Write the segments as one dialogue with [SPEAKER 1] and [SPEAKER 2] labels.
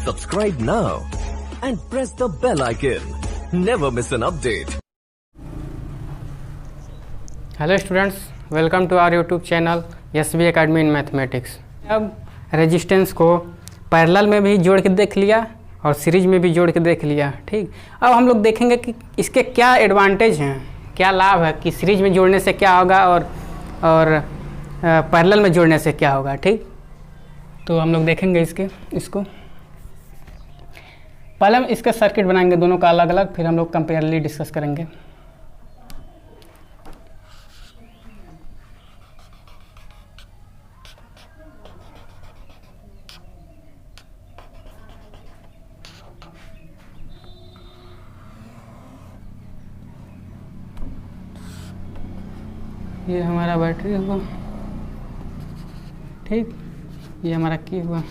[SPEAKER 1] Subscribe now and press the bell icon. Never miss an update.
[SPEAKER 2] Hello students, welcome to our YouTube channel SB Academy in mathematics. अब resistance को parallel में भी जोड़ के देख लिया और सीरीज में भी जोड़ के देख लिया। ठीक, अब हम लोग देखेंगे कि इसके क्या एडवांटेज हैं, क्या लाभ है, कि सीरीज में जोड़ने से क्या होगा और पैरेलल में जोड़ने से क्या होगा। ठीक, तो हम लोग देखेंगे इसको पहले हम इसका सर्किट बनाएंगे दोनों का अलग अलग, फिर हम लोग कंपेयरली डिस्कस करेंगे। ये हमारा बैटरी हुआ, ठीक, ये हमारा की हुआ,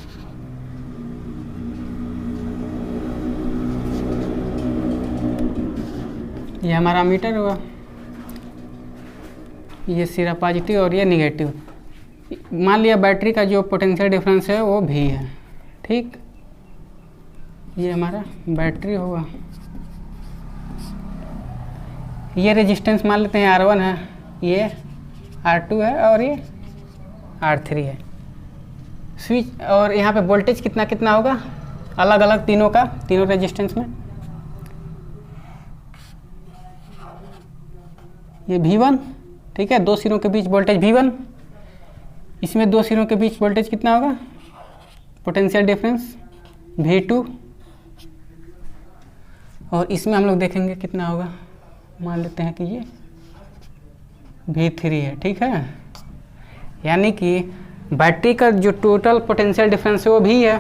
[SPEAKER 2] ये हमारा मीटर हुआ, ये सिरा पॉजिटिव और ये निगेटिव। मान लिया बैटरी का जो पोटेंशियल डिफरेंस है वो भी है। ठीक, ये हमारा बैटरी हुआ, ये रेजिस्टेंस मान लेते हैं R1 है, ये R2 है और ये R3 है। स्विच और यहाँ पे वोल्टेज कितना कितना होगा अलग अलग तीनों का, तीनों रेजिस्टेंस में। ये V1, ठीक है, दो सिरों के बीच वोल्टेज V1, इसमें दो सिरों के बीच वोल्टेज कितना होगा, पोटेंशियल डिफरेंस V2, और इसमें हम लोग देखेंगे कितना होगा, मान लेते हैं कि ये V3 है। ठीक है, यानी कि बैटरी का जो टोटल पोटेंशियल डिफरेंस है वो भी है।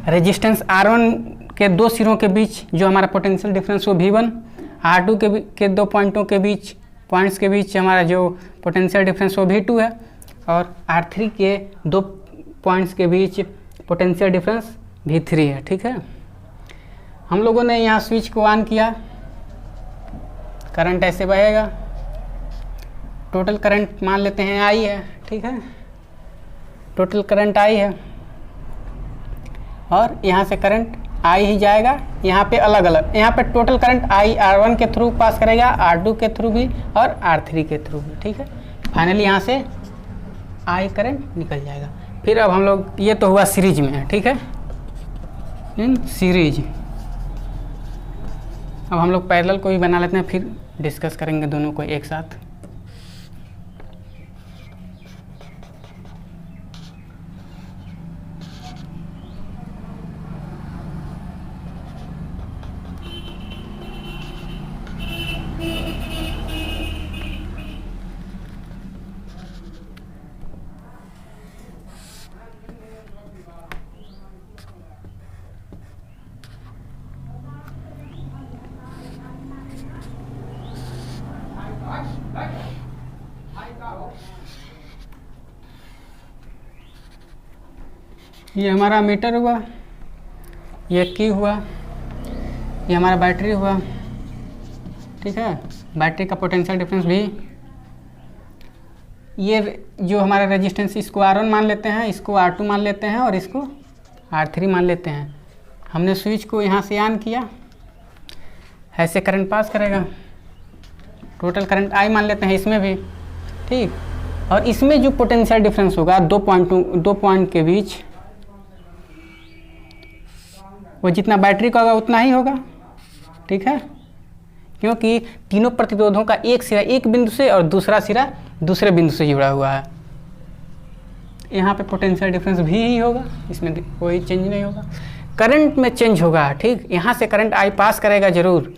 [SPEAKER 2] रेजिस्टेंस R1 के दो सिरों के बीच जो हमारा पोटेंशियल डिफरेंस वो V1, R2 के दो पॉइंट्स के बीच हमारा जो पोटेंशियल डिफरेंस वो V2 है, और R3 के दो पॉइंट्स के बीच पोटेंशियल डिफरेंस V3 है। ठीक है, हम लोगों ने यहाँ स्विच को ऑन किया, करंट ऐसे बहेगा, टोटल करंट मान लेते हैं I है। ठीक है, टोटल करंट I है और यहाँ से करंट I ही जाएगा, यहाँ पे अलग अलग, यहाँ पे टोटल करंट I R1 के थ्रू पास करेगा, R2 के थ्रू भी और R3 के थ्रू भी। ठीक है, फाइनली यहाँ से I करंट निकल जाएगा। फिर अब हम लोग, ये तो हुआ सीरीज में है। ठीक है, इन सीरीज। अब हम लोग पैरेलल को भी बना लेते हैं, फिर डिस्कस करेंगे दोनों को एक साथ। ये हमारा मीटर हुआ, ये की हुआ, ये हमारा बैटरी हुआ। ठीक है, बैटरी का पोटेंशियल डिफरेंस भी, ये जो हमारा रेजिस्टेंस, इसको R1 मान लेते हैं, इसको R2 मान लेते हैं और इसको R3 मान लेते हैं। हमने स्विच को यहाँ से ऑन किया, ऐसे करंट पास करेगा, टोटल करंट I मान लेते हैं इसमें भी। ठीक, और इसमें जो पोटेंशियल डिफरेंस होगा दो पॉइंट के बीच, वो जितना बैटरी का होगा उतना ही होगा। ठीक है, क्योंकि तीनों प्रतिरोधों का एक सिरा एक बिंदु से और दूसरा सिरा दूसरे बिंदु से जुड़ा हुआ है। यहाँ पे पोटेंशियल डिफरेंस भी ही होगा, इसमें कोई चेंज नहीं होगा। करंट में चेंज होगा। ठीक, यहाँ से करंट I पास करेगा जरूर,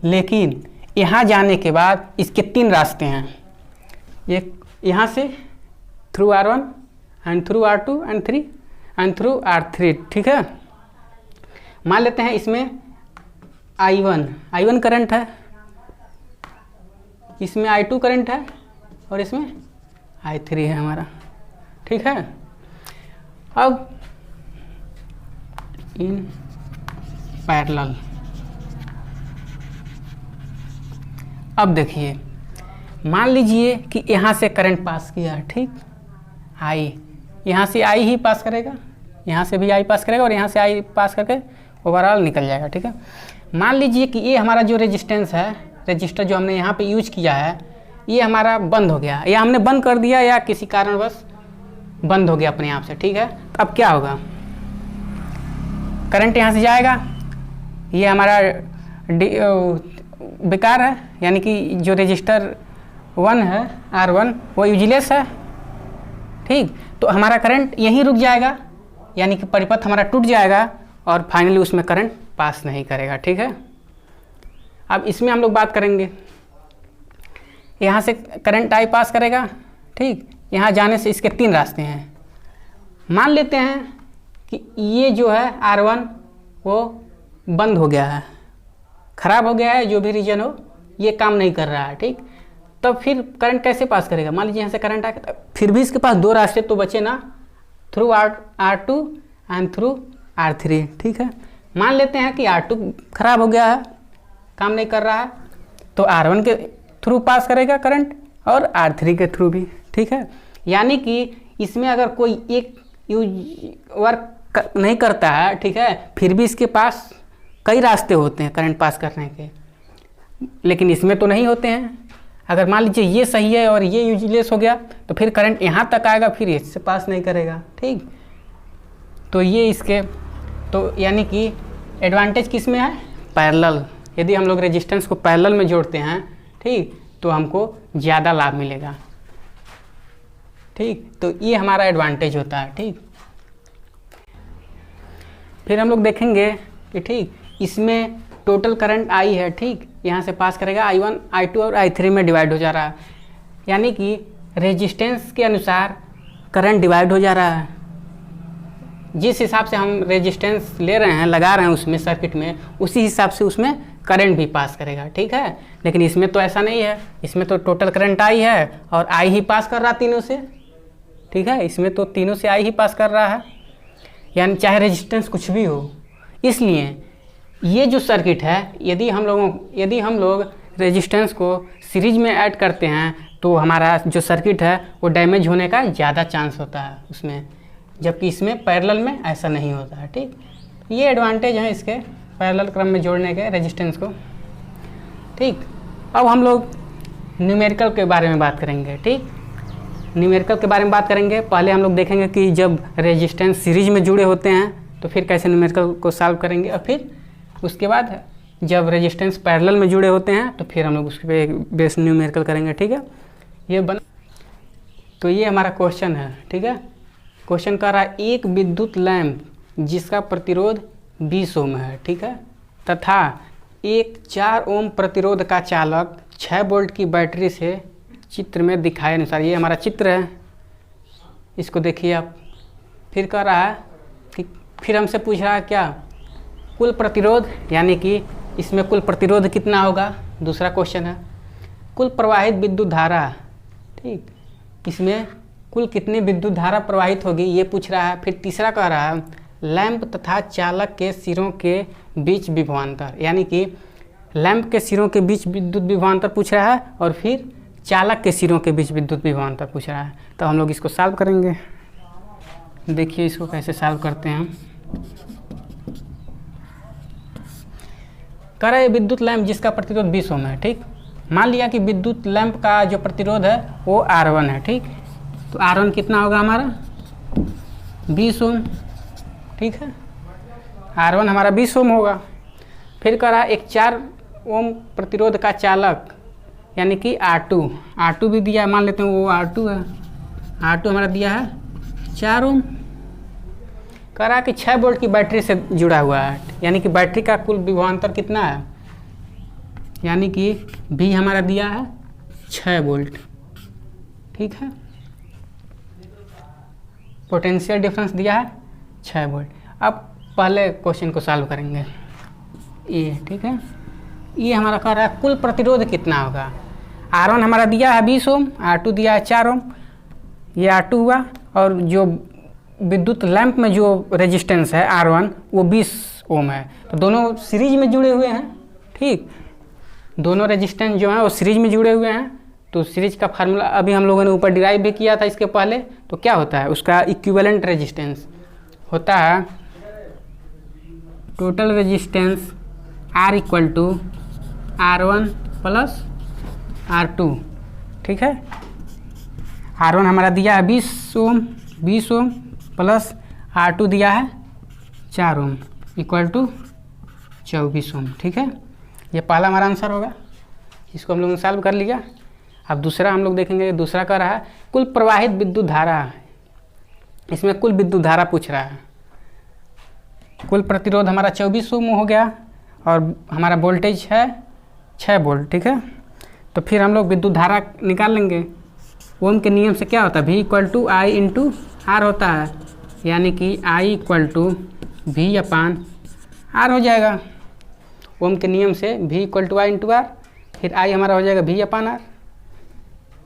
[SPEAKER 2] लेकिन यहाँ जाने के बाद इसके तीन रास्ते हैं, एक यहाँ से through R1 and through R2 and through R3। ठीक है, मान लेते हैं इसमें I1 करंट है, इसमें I2 करंट है और इसमें I3 है हमारा। ठीक है, अब इन पैरेलल, अब देखिए, मान लीजिए कि यहाँ से करंट पास किया। ठीक, I, यहाँ से I ही पास करेगा, यहाँ से भी आई पास करेगा और यहाँ से आई पास करके ओवरऑल निकल जाएगा। ठीक है, मान लीजिए कि ये हमारा जो रेजिस्टेंस है, रजिस्टर जो हमने यहाँ पे यूज किया है, ये हमारा बंद हो गया, या हमने बंद कर दिया या किसी कारणवश बंद हो गया अपने आप से। ठीक है, तो अब क्या होगा, करंट यहाँ से जाएगा, ये हमारा बेकार है, यानी कि जो रजिस्टर 1 है R1 वो यूजलेस है। ठीक, तो हमारा करंट यहीं रुक जाएगा, यानी कि परिपथ हमारा टूट जाएगा और फाइनली उसमें करंट पास नहीं करेगा। ठीक है, अब इसमें हम लोग बात करेंगे, यहाँ से करंट आई पास करेगा। ठीक, यहाँ जाने से इसके 3 रास्ते हैं। मान लेते हैं कि ये जो है R1 वो बंद हो गया है, ख़राब हो गया है, जो भी रीजन हो, ये काम नहीं कर रहा है। ठीक, तब फिर करंट कैसे पास करेगा, मान लीजिए यहाँ से करंट आएगा, फिर भी इसके पास 2 रास्ते तो बचे ना, through R2 and through R3। ठीक है, मान लेते हैं कि R2 खराब हो गया है, काम नहीं कर रहा है, तो R1 के थ्रू पास करेगा करंट और R3 के थ्रू भी। ठीक है, यानी कि इसमें अगर कोई एक यूज वर्क नहीं करता है, ठीक है, फिर भी इसके पास कई रास्ते होते हैं करंट पास करने के, लेकिन इसमें तो नहीं होते हैं। अगर मान लीजिए ये सही है और ये यूजलेस हो गया, तो फिर करंट यहाँ तक आएगा, फिर इससे पास नहीं करेगा। ठीक, तो ये इसके, तो यानी कि एडवांटेज किस में है, पैरेलल। यदि हम लोग रेजिस्टेंस को पैरेलल में जोड़ते हैं, ठीक, तो हमको ज़्यादा लाभ मिलेगा। ठीक, तो ये हमारा एडवांटेज होता है। ठीक, फिर हम लोग देखेंगे कि ठीक, इसमें टोटल करंट आई है। ठीक, यहाँ से पास करेगा, I1 I2 और I3 में डिवाइड हो जा रहा है, यानी कि रेजिस्टेंस के अनुसार करंट डिवाइड हो जा रहा है। जिस हिसाब से हम रेजिस्टेंस ले रहे हैं, लगा रहे हैं उसमें सर्किट में, उसी हिसाब से उसमें करंट भी पास करेगा। ठीक है, लेकिन इसमें तो ऐसा नहीं है, इसमें तो टोटल करंट आई है और आई ही पास कर रहा तीनों से। ठीक है, इसमें तो तीनों से आई ही पास कर रहा है, यानी चाहे रेजिस्टेंस कुछ भी हो। इसलिए ये जो सर्किट है, यदि हम लोग रेजिस्टेंस को सीरीज में ऐड करते हैं, तो हमारा जो सर्किट है वो डैमेज होने का ज़्यादा चांस होता है उसमें, जबकि इसमें पैरेलल में ऐसा नहीं होता है। ठीक, ये एडवांटेज है इसके पैरेलल क्रम में जोड़ने के रेजिस्टेंस को। ठीक, अब हम लोग न्यूमेरिकल के बारे में बात करेंगे। ठीक, न्यूमेरिकल के बारे में बात करेंगे। पहले हम लोग देखेंगे कि जब रेजिस्टेंस सीरीज में जुड़े होते हैं तो फिर कैसे न्यूमेरिकल को सॉल्व करेंगे, और फिर उसके बाद जब रेजिस्टेंस पैरेलल में जुड़े होते हैं तो फिर हम लोग उस पर बेस न्यूमेरिकल करेंगे। ठीक है, तो ये हमारा क्वेश्चन है। ठीक है, क्वेश्चन कह रहा है एक विद्युत लैंप जिसका प्रतिरोध 20 ओम है, ठीक है, तथा एक 4 ओम प्रतिरोध का चालक 6 वोल्ट की बैटरी से चित्र में दिखाए अनुसार, ये हमारा चित्र है, इसको देखिए आप। फिर कह रहा है कि फिर हमसे पूछ रहा है क्या, कुल प्रतिरोध, यानी कि इसमें कुल प्रतिरोध कितना होगा, दूसरा क्वेश्चन है। कुल प्रवाहित विद्युत धारा, ठीक, इसमें कुल कितनी विद्युत धारा प्रवाहित होगी ये पूछ रहा है। फिर तीसरा कह रहा है लैंप तथा चालक के सिरों के बीच विभवांतर, यानी कि लैंप के सिरों के बीच विद्युत विभवांतर पूछ रहा है और फिर चालक के सिरों के बीच विद्युत विभवांतर पूछ रहा है। तो हम लोग इसको सॉल्व करेंगे। देखिए इसको कैसे सॉल्व करते हैं हम। कह रहे विद्युत लैंप जिसका प्रतिरोध 20 ओम है, ठीक। मान लिया कि विद्युत लैंप का जो प्रतिरोध है वो R1 है, ठीक। तो R1 कितना होगा हमारा 20 ओम, ठीक है। R1 हमारा 20 ओम होगा। फिर कह रहा एक 4 ओम प्रतिरोध का चालक यानी कि R2 भी दिया है, मान लेते हैं वो R2 है। R2 हमारा दिया है 4 ओम। कह रहा कि 6 वोल्ट की बैटरी से जुड़ा हुआ है, यानी कि बैटरी का कुल विभवांतर कितना है, यानी कि भी हमारा दिया है 6 वोल्ट, ठीक है। पोटेंशियल डिफरेंस दिया है 6 वोल्ट। अब पहले क्वेश्चन को सॉल्व करेंगे ये, ठीक है। ये हमारा कह रहा है कुल प्रतिरोध कितना होगा। R1 हमारा दिया है 20 ओम, R2 दिया है 4 ओम, ये R2 हुआ, और जो विद्युत लैंप में जो रेजिस्टेंस है R1 वो 20 ओम है। तो दोनों सीरीज में जुड़े हुए हैं, ठीक। दोनों रेजिस्टेंस जो है वो सीरीज में जुड़े हुए हैं। तो सीरीज का फार्मूला अभी हम लोगों ने ऊपर डिराइव भी किया था इसके पहले। तो क्या होता है उसका इक्विवेलेंट रेजिस्टेंस, होता है total resistance R equal to R1 plus R2, ठीक है। R1 हमारा दिया है 20 ओम प्लस R2 दिया है 4 ओम इक्वल टू 24 ओम, ठीक है। ये पहला हमारा आंसर होगा, इसको हम लोग ने सॉल्व कर लिया। अब दूसरा हम लोग देखेंगे, दूसरा कह रहा है कुल प्रवाहित विद्युत धारा, इसमें कुल विद्युत धारा पूछ रहा है। कुल प्रतिरोध हमारा 24 ओम हो गया और हमारा वोल्टेज है 6 वोल्ट, ठीक है। तो फिर हम लोग विद्युत धारा निकाल लेंगे। ओम के नियम से क्या होता है, V equal to I into R होता है, यानी कि I equal to V upon R हो जाएगा। ओम के नियम से V equal to I into R, फिर I हमारा हो जाएगा V अपान आर।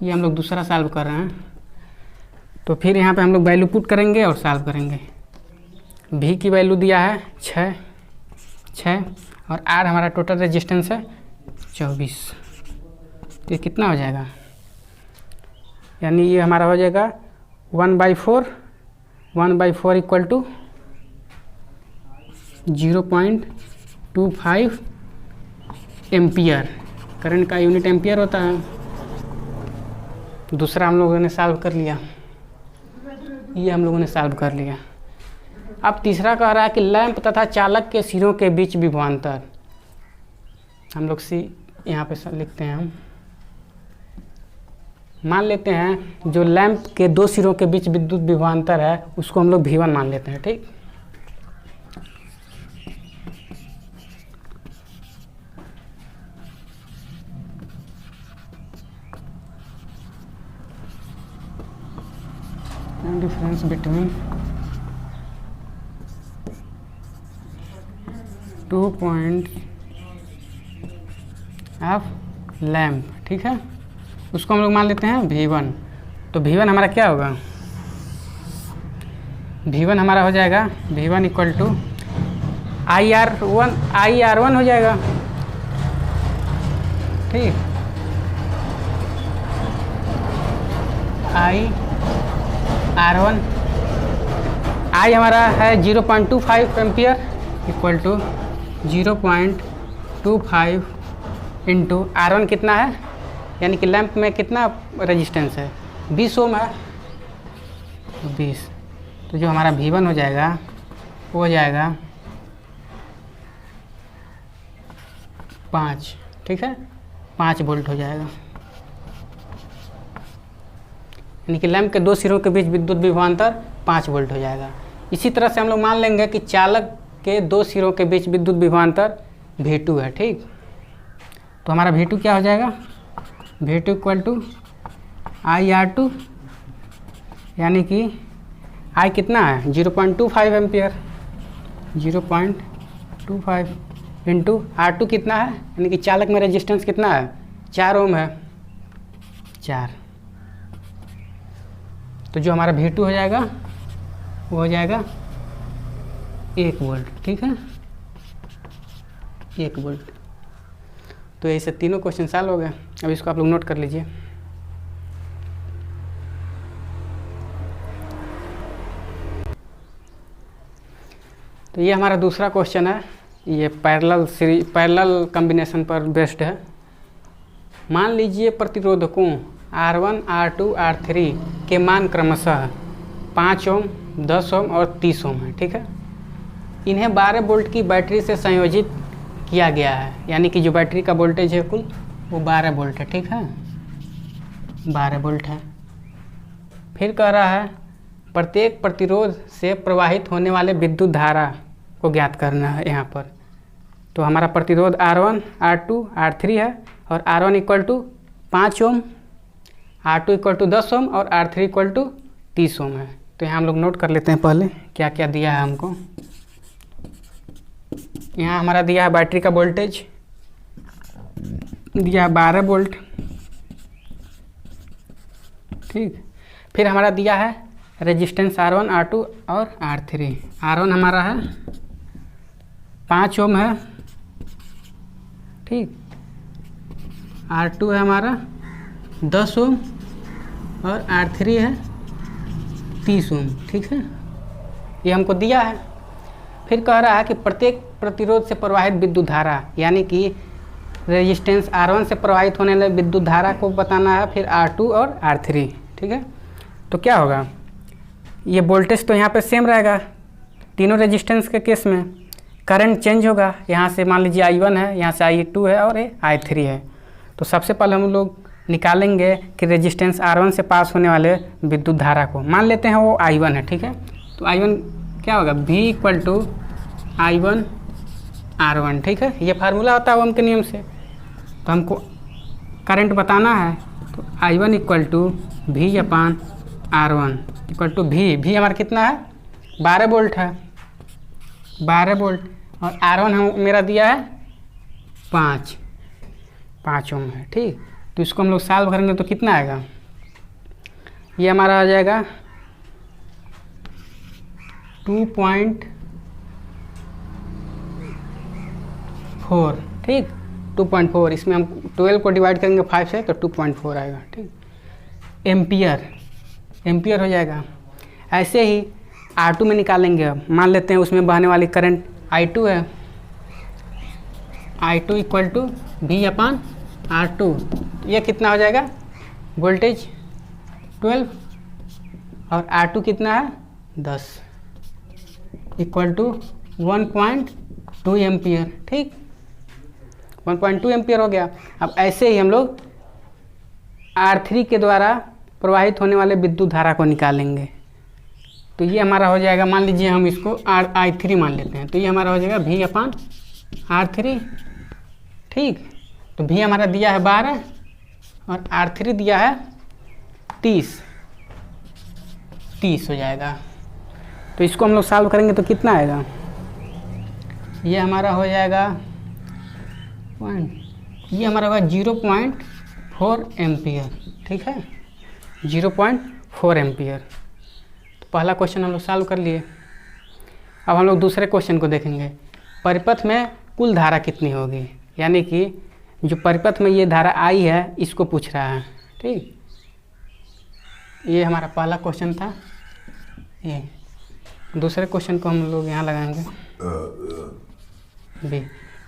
[SPEAKER 2] ये हम लोग दूसरा सॉल्व कर रहे हैं, तो फिर यहाँ पे हम लोग वैल्यू पुट करेंगे और सॉल्व करेंगे। V की वैल्यू दिया है 6 और R हमारा टोटल रेजिस्टेंस है 24। तो ये कितना हो जाएगा, यानी ये हमारा हो जाएगा 1/4 इक्वल टू 0.25 एम्पियर। करंट का यूनिट एम्पियर होता है। दूसरा हम लोगों ने सॉल्व कर लिया, ये हम लोगों ने सॉल्व कर लिया। अब तीसरा कह रहा है कि लैंप तथा चालक के सिरों के बीच विभवांतर। हम लोग यहाँ पे लिखते हैं, हम मान लेते हैं जो लैंप के 2 सिरों के बीच विद्युत विभवांतर है उसको हम लोग V1 मान लेते हैं, ठीक। Difference between 2 point of lamp, ठीक है। उसको हम लोग मान लेते हैं V1। तो V1 हमारा क्या होगा, V1 हमारा हो जाएगा V1 इक्वल टू IR1 हो जाएगा, ठीक। IR1 I हमारा है 0.25 ampere equal to 0.25 into R1 कितना है, यानी कि लैंप में कितना रेजिस्टेंस है, 20 ओम है, 20। तो जो हमारा V1 हो जाएगा वो हो जाएगा 5, ठीक है, 5 वोल्ट हो जाएगा। यानी कि लैंप के 2 सिरों के बीच विद्युत विभवांतर 5 वोल्ट हो जाएगा। इसी तरह से हम लोग मान लेंगे कि चालक के 2 सिरों के बीच विद्युत विभवांतर V2 है, ठीक। तो हमारा V2 क्या हो जाएगा, V2 इक्वल टू IR2, यानी कि I कितना है 0.25 एम्पियर, 0.25 इंटू R2 कितना है, यानी कि चालक में रेजिस्टेंस कितना है 4 ओम है, 4। तो जो हमारा V2 हो जाएगा वो हो जाएगा 1 वोल्ट, ठीक है, 1 वोल्ट। तो ऐसे तीनों क्वेश्चन सॉल्व हो गए। अब इसको आप लोग नोट कर लीजिए। तो ये हमारा दूसरा क्वेश्चन है, ये पैरेलल कॉम्बिनेशन पर बेस्ड है। मान लीजिए प्रतिरोधकों R1, R2, R3 के मान क्रमशः 5 ओम, 10 ओम और 30 ओम है, ठीक है। इन्हें 12 वोल्ट की बैटरी से संयोजित किया गया है, यानी कि जो बैटरी का वोल्टेज है कुल वो 12 वोल्ट है, ठीक है, 12 वोल्ट है। फिर कह रहा है प्रत्येक प्रतिरोध से प्रवाहित होने वाले विद्युत धारा को ज्ञात करना है यहाँ पर। तो हमारा प्रतिरोध R1, R2, R3 है और R1 equal to 5 ohm, R2 equal to 10 ohm और R3 इक्वल टू 30 ओम है। तो यहाँ हम लोग नोट कर लेते हैं पहले क्या क्या दिया है हमको। यहाँ हमारा दिया है बैटरी का वोल्टेज दिया है 12 वोल्ट, ठीक। फिर हमारा दिया है रेजिस्टेंस R1, R2 और R3। R1 हमारा है 5 ओम है, ठीक। R2 है हमारा 10 ओम और R3 है 30 ओम, ठीक है। ये हमको दिया है। फिर कह रहा है कि प्रत्येक प्रतिरोध से प्रवाहित विद्युत धारा, यानी कि रेजिस्टेंस R1 से प्रवाहित होने वाले विद्युत धारा को बताना है, फिर R2 और R3। ठीक है, तो क्या होगा, ये वोल्टेज तो यहाँ पे सेम रहेगा तीनों रेजिस्टेंस के केस में। करंट चेंज होगा, यहाँ से मान लीजिए I1 है, यहाँ से I2 है और ये I3 है। तो सबसे पहले हम लोग निकालेंगे कि रेजिस्टेंस R1 से पास होने वाले विद्युत धारा को, मान लेते हैं वो I1 है। ठीक है, तो I1 क्या होगा, V = I1 R1। ठीक है, ये फार्मूला होता है ओम के नियम से। तो हमको करंट बताना है, तो I1 = V/R1 = V हमारा कितना है, 12 वोल्ट है, 12 वोल्ट। और R1 हम मेरा दिया है 5 ओम है। ठीक, तो इसको हम लोग सॉल्व करेंगे तो कितना आएगा, ये हमारा आ जाएगा 2.4। ठीक, 2.4, इसमें हम 12 को डिवाइड करेंगे 5 से तो 2.4 आएगा। ठीक, एम्पियर हो जाएगा। ऐसे ही R2 में निकालेंगे। अब मान लेते हैं उसमें बहने वाली करंट I2 है, I2 = V/R2। ये कितना हो जाएगा, वोल्टेज 12 और R2 कितना है 10 = 1.2 एम्पियर। ठीक, 1.2 एम्पियर हो गया। अब ऐसे ही हम लोग R3 के द्वारा प्रवाहित होने वाले विद्युत धारा को निकालेंगे। तो ये हमारा हो जाएगा, मान लीजिए हम इसको I3 मान लेते हैं, तो ये हमारा हो जाएगा V/R3। ठीक, तो V हमारा दिया है 12 और R3 दिया है 30 हो जाएगा। तो इसको हम लोग सॉल्व करेंगे तो कितना आएगा, ये हमारा हो जाएगा ये हमारा होगा 0.4 एम्पियर। ठीक है, 0.4 एम्पियर। तो पहला क्वेश्चन हम लोग सॉल्व कर लिए। अब हम लोग दूसरे क्वेश्चन को देखेंगे। परिपथ में कुल धारा कितनी होगी, यानी कि जो परिपथ में ये धारा आई है इसको पूछ रहा है। ठीक, ये हमारा पहला क्वेश्चन था। ये दूसरे क्वेश्चन को हम लोग यहाँ लगाएंगे बी।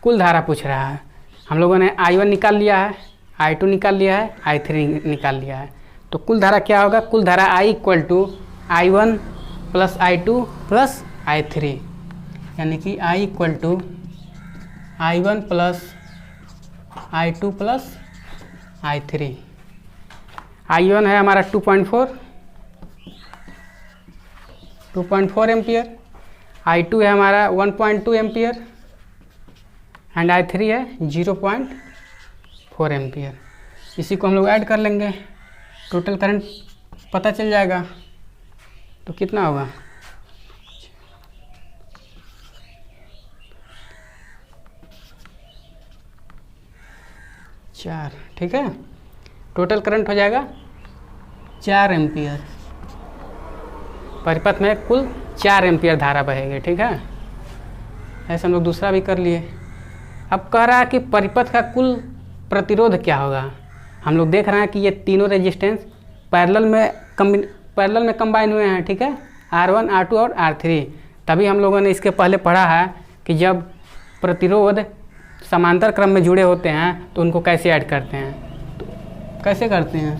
[SPEAKER 2] कुल धारा पूछ रहा है। हम लोगों ने I1 निकाल लिया है, I2 निकाल लिया है, I3 निकाल लिया है। तो कुल धारा क्या होगा, कुल धारा I = I1 + I2 + I3, यानी कि I = I1 + I2 + I3। I1 है हमारा 2.4 एम्पियर, I2 है हमारा 1.2 एम्पियर एंड I3 है 0.4 एम्पियर। इसी को हम लोग ऐड कर लेंगे, टोटल करंट पता चल जाएगा। तो कितना होगा, 4। ठीक है, टोटल करंट हो जाएगा 4 एम्पियर। परिपथ में कुल 4 एम्पियर धारा बहेगी। ठीक है, ऐसे हम लोग दूसरा भी कर लिए। अब कह रहा है कि परिपथ का कुल प्रतिरोध क्या होगा। हम लोग देख रहे हैं कि ये तीनों रेजिस्टेंस पैरेलल में कंबाइन हुए हैं। ठीक है, R1, R2 और R3। तभी हम लोगों ने इसके पहले पढ़ा है कि जब प्रतिरोध समांतर क्रम में जुड़े होते हैं तो उनको कैसे ऐड करते हैं। तो कैसे करते हैं,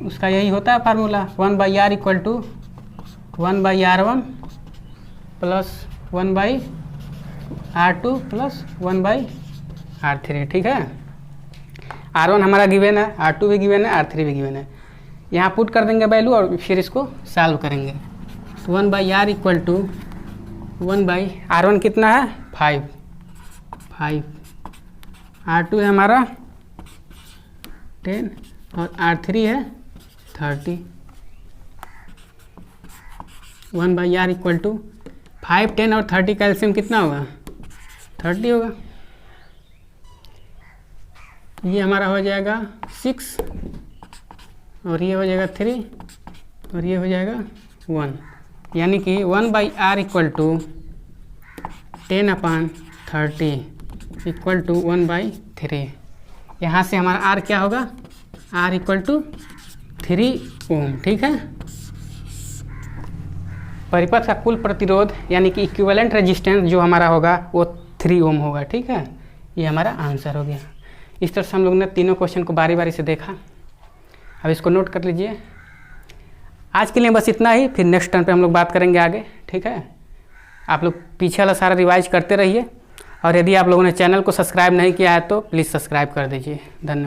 [SPEAKER 2] उसका यही होता है formula, 1/R = 1/R1 + 1/R2 + 1/R3। ठीक है, R1 हमारा गिवन है, R2 भी गिवन है, R3 भी गिवन है। यहाँ पुट कर देंगे वैल्यू और फिर इसको सॉल्व करेंगे। तो 1/R = 1/R1 कितना है 5, R2 है हमारा 10 और R3 है 30। 1/R = 5, 10 और 30 का एलसीएम कितना होगा, 30 होगा। ये हमारा हो जाएगा 6 और ये हो जाएगा 3 और ये हो जाएगा 1, यानी कि 1/R = 10/30 = 1/3। यहाँ से हमारा R क्या होगा, R = 3 ओम। ठीक है, परिपथ का कुल प्रतिरोध यानी कि इक्विवेलेंट रेजिस्टेंस जो हमारा होगा वो 3 ओम होगा। ठीक है, ये हमारा आंसर हो गया। इस तरह से हम लोग ने तीनों क्वेश्चन को बारी बारी से देखा। अब इसको नोट कर लीजिए। आज के लिए बस इतना ही, फिर नेक्स्ट टर्न पे हम लोग बात करेंगे आगे। ठीक है, आप लोग पीछे वाला सारा रिवाइज करते रहिए, और यदि आप लोगों ने चैनल को सब्सक्राइब नहीं किया है तो प्लीज़ सब्सक्राइब कर दीजिए। धन्यवाद।